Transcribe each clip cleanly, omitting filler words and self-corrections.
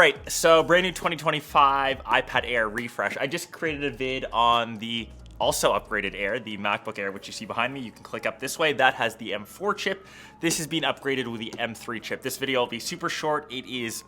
right, so brand new 2025 iPad Air refresh. I just created a vid on the also upgraded Air, the MacBook Air, which you see behind me. You can click up this way. That has the M4 chip. This has been upgraded with the M3 chip. This video will be super short. It is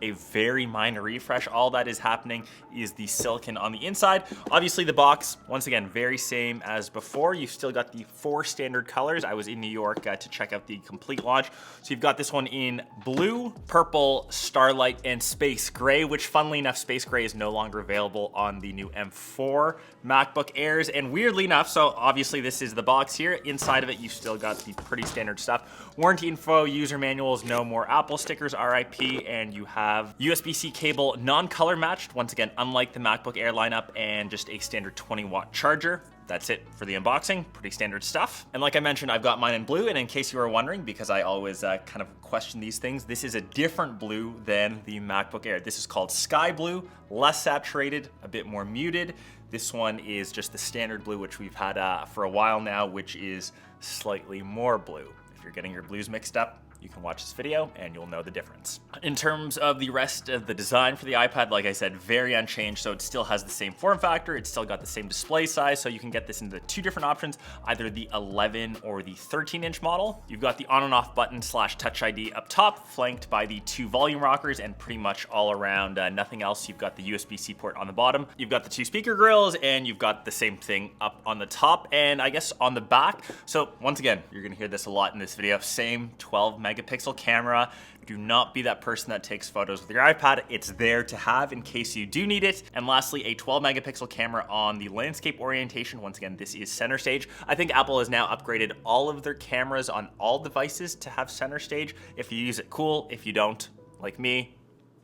a very minor refresh. All that is happening is the silicon on the inside. Obviously the box, once again, very same as before. You've still got the 4 standard colors. I was in New York to check out the complete launch. So you've got this one in blue, purple, starlight, and space gray, which funnily enough, space gray is no longer available on the new M4 MacBook Airs. And weirdly enough, so obviously this is the box here. Inside of it, you've still got the pretty standard stuff. Warranty info, user manuals, no more Apple stickers, RIP, and you have USB-C cable, non-color matched, once again, unlike the MacBook Air lineup, and just a standard 20-watt charger. That's it for the unboxing, pretty standard stuff. And like I mentioned, I've got mine in blue, and in case you were wondering, because I always kind of question these things, this is a different blue than the MacBook Air. This is called sky blue, less saturated, a bit more muted. This one is just the standard blue, which we've had for a while now, which is slightly more blue. If you're getting your blues mixed up, you can watch this video and you'll know the difference. In terms of the rest of the design for the iPad, like I said, very unchanged. So it still has the same form factor. It's still got the same display size. So you can get this into 2 different options, either the 11 or the 13-inch model. You've got the on and off button / Touch ID up top, flanked by the 2 volume rockers, and pretty much all around nothing else. You've got the USB-C port on the bottom. You've got the 2 speaker grills, and you've got the same thing up on the top and I guess on the back. So once again, you're gonna hear this a lot in this video, same 12 megapixel camera. Do not be that person that takes photos with your iPad. It's there to have in case you do need it. And lastly, a 12 megapixel camera on the landscape orientation. Once again, this is center stage. I think Apple has now upgraded all of their cameras on all devices to have center stage. If you use it, cool. If you don't, like me,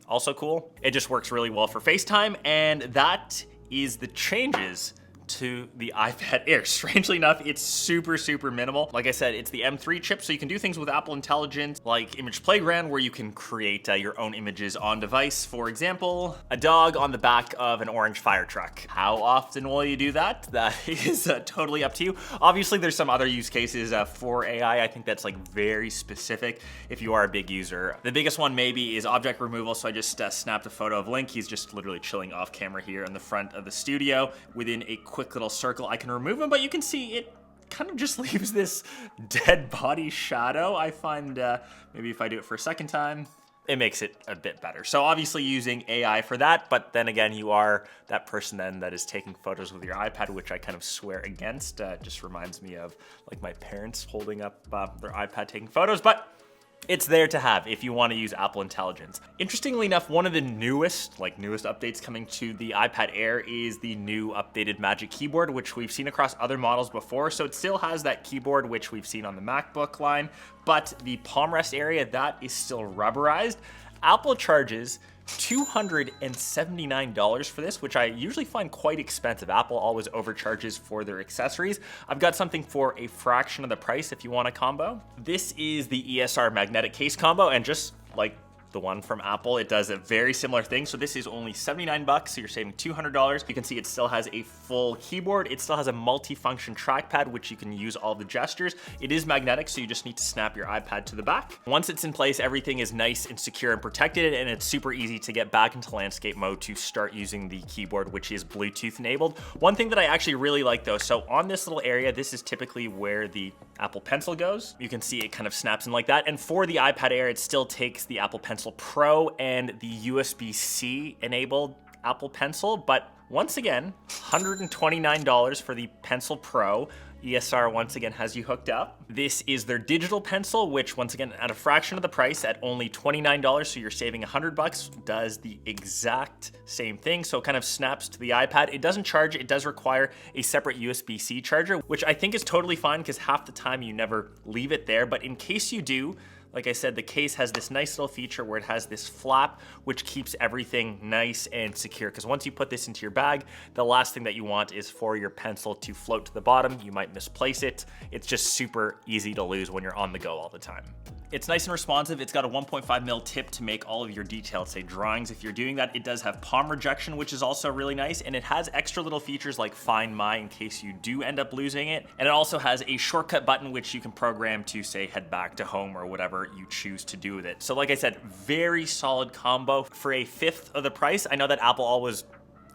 also cool. It just works really well for FaceTime, and that is the changes to the iPad Air. Strangely enough, it's super minimal. Like I said, it's the M3 chip, so you can do things with Apple Intelligence like Image Playground, where you can create your own images on device. For example, a dog on the back of an orange fire truck. How often will you do that? That is totally up to you. Obviously, there's some other use cases for AI. I think that's like very specific if you are a big user. The biggest one maybe is object removal. So I just snapped a photo of Link. He's just literally chilling off camera here in the front of the studio within a quick little circle. I can remove him, but you can see it kind of just leaves this dead body shadow. I find maybe if I do it for a second time, it makes it a bit better. So obviously using AI for that, but then again, you are that person then that is taking photos with your iPad, which I kind of swear against. Just reminds me of like my parents holding up their iPad taking photos, but it's there to have if you want to use Apple Intelligence. Interestingly enough, one of the newest updates coming to the iPad Air is the new updated Magic Keyboard, which we've seen across other models before. So it still has that keyboard, which we've seen on the MacBook line, but the palm rest area, that is still rubberized. Apple charges $279 for this, which I usually find quite expensive. Apple always overcharges for their accessories. I've got something for a fraction of the price if you want a combo. This is the ESR magnetic case combo, and just like the one from Apple, it does a very similar thing. So this is only 79 bucks, so you're saving $200. You can see it still has a full keyboard. It still has a multi-function trackpad, which you can use all the gestures. It is magnetic, so you just need to snap your iPad to the back. Once it's in place, everything is nice and secure and protected, and it's super easy to get back into landscape mode to start using the keyboard, which is Bluetooth enabled. One thing that I actually really like though, so on this little area, this is typically where the Apple Pencil goes. You can see it kind of snaps in like that. And for the iPad Air, it still takes the Apple Pencil Pro and the USB-C enabled Apple Pencil, but once again, $129 for the Pencil Pro. ESR once again has you hooked up. This is their digital pencil, which once again at a fraction of the price at only $29, so you're saving 100 bucks. Does the exact same thing, so it kind of snaps to the iPad. It doesn't charge, it does require a separate USB-C charger, which I think is totally fine because half the time you never leave it there, but in case you do, like I said, the case has this nice little feature where it has this flap, which keeps everything nice and secure. Because once you put this into your bag, the last thing that you want is for your pencil to float to the bottom. You might misplace it. It's just super easy to lose when you're on the go all the time. It's nice and responsive. It's got a 1.5 mil tip to make all of your detailed, say, drawings. If you're doing that, it does have palm rejection, which is also really nice. And it has extra little features like Find My in case you do end up losing it. And it also has a shortcut button, which you can program to, say, head back to home or whatever you choose to do with it. So like I said, very solid combo for a fifth of the price. I know that Apple always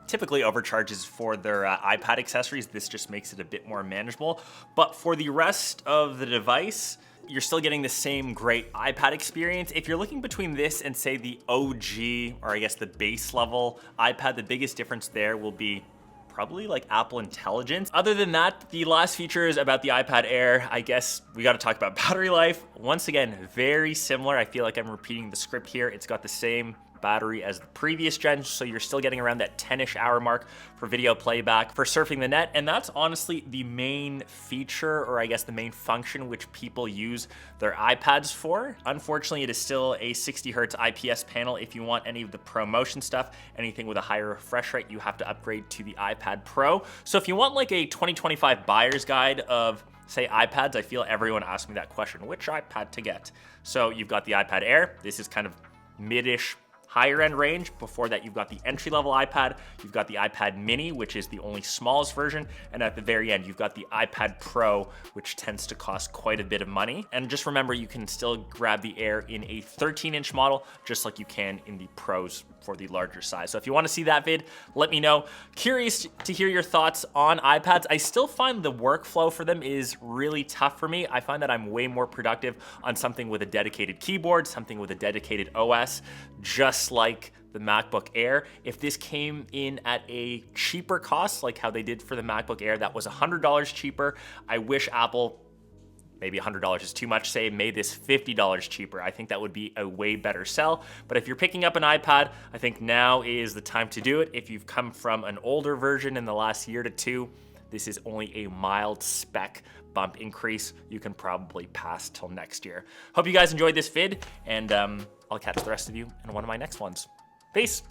typically overcharges for their iPad accessories. This just makes it a bit more manageable. But for the rest of the device, you're still getting the same great iPad experience. If you're looking between this and say the OG, or I guess the base level iPad, the biggest difference there will be probably like Apple Intelligence. Other than that, the last features about the iPad Air, I guess we got to talk about battery life. Once again, very similar. I feel like I'm repeating the script here. It's got the same battery as the previous gen, so you're still getting around that 10-ish hour mark for video playback, for surfing the net, and that's honestly the main feature, or I guess the main function which people use their iPads for. Unfortunately, it is still a 60 hertz IPS panel. If you want any of the ProMotion stuff, anything with a higher refresh rate, you have to upgrade to the iPad Pro. So if you want like a 2025 buyer's guide of, say, iPads, I feel everyone asks me that question, which iPad to get? So you've got the iPad Air. This is kind of mid-ish, higher end range. Before that, you've got the entry level iPad, you've got the iPad mini, which is the only smallest version, and at the very end, you've got the iPad Pro, which tends to cost quite a bit of money. And just remember, you can still grab the Air in a 13-inch model, just like you can in the Pros for the larger size. So if you want to see that vid, let me know. Curious to hear your thoughts on iPads. I still find the workflow for them is really tough for me. I find that I'm way more productive on something with a dedicated keyboard, something with a dedicated OS, just like the MacBook Air. If this came in at a cheaper cost, like how they did for the MacBook Air, that was $100 cheaper. I wish Apple, maybe $100 is too much, say, made this $50 cheaper. I think that would be a way better sell. But if you're picking up an iPad, I think now is the time to do it. If you've come from an older version in the last year to two, this is only a mild spec bump increase. You can probably pass till next year. Hope you guys enjoyed this vid, and I'll catch the rest of you in one of my next ones. Peace.